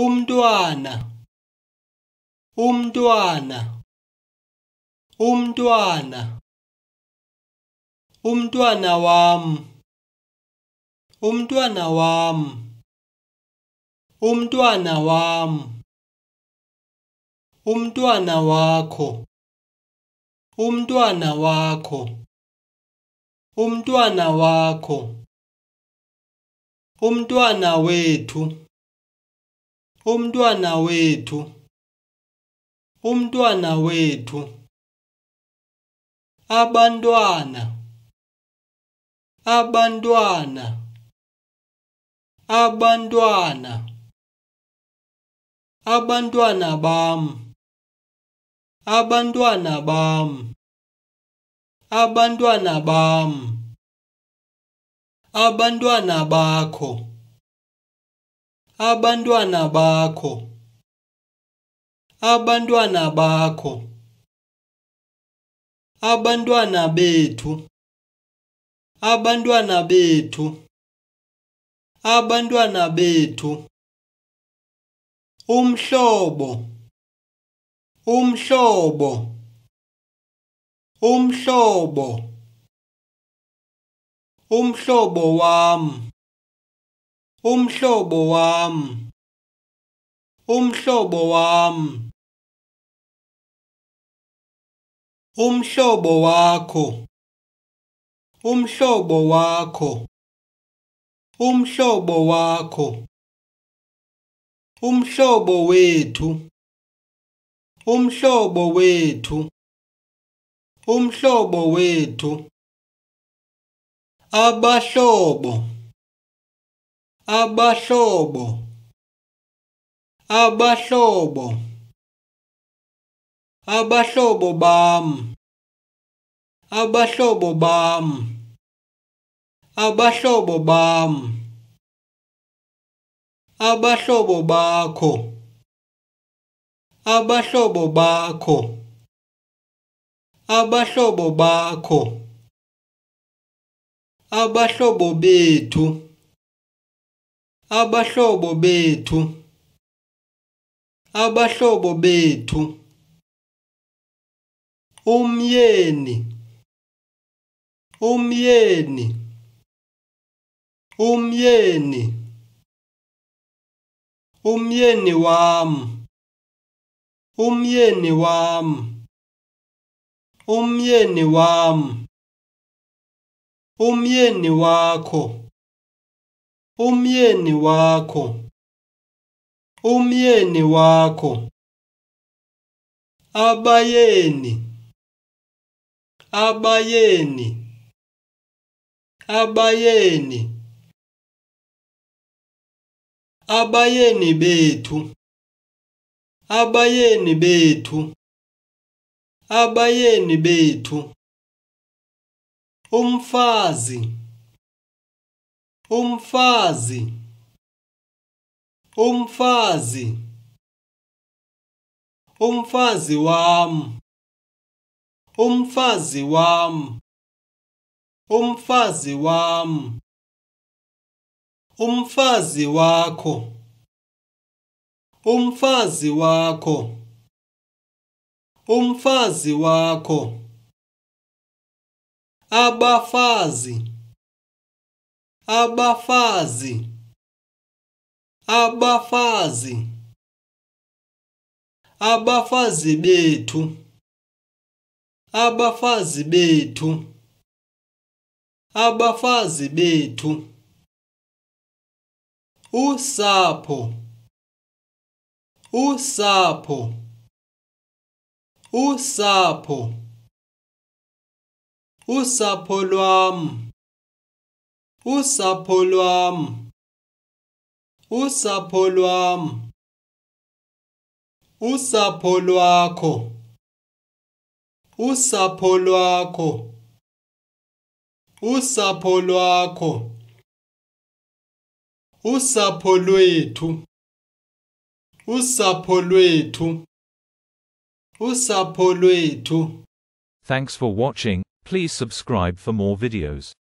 umntwana umntwana umntwana umntwana wami umntwana wami umntwana wami umntwana wakho umntwana wakho umntwana wakho umntwana wethu umntwana wethu umntwana wethu abantwana abantwana abantwana abantwana bami abantwana bami abantwana bami abantwana bakho abantwana bakho abantwana bakho abantwana bethu abantwana bethu abantwana bethu umhlobo umhlobo umhlobo umhlobo wami umhlobo wami umhlobo wami umhlobo wakho umhlobo wakho umhlobo wakho umhlobo wethu umhlobo wethu umhlobo wethu abahlobo abahlobo abahlobo abahlobo bami abahlobo bami abahlobo bami abahlobo bakho abahlobo bakho abahlobo bakho abahlobo bethu abahlobo bethu abahlobo bethu umyeni umyeni umyeni umyeni wami umyeni wami umyeni wami umyeni wakho umyeni wakho umyeni wakho abayeni abayeni abayeni abayeni bethu abayeni bethu abayeni bethu umfazi umfazi umfazi umfazi wami umfazi wami umfazi wami umfazi wakho umfazi wakho umfazi wakho abafazi abafazi abafazi abafazi bethu abafazi bethu abafazi bethu usapho usapho usapho usapho lwami usapho lwami usapho lwami usapho lwakho usapho lwakho usapho lwakho usapho lwethu usapho lwethu usapho lwethu. Thanks for watching. Please subscribe for more videos.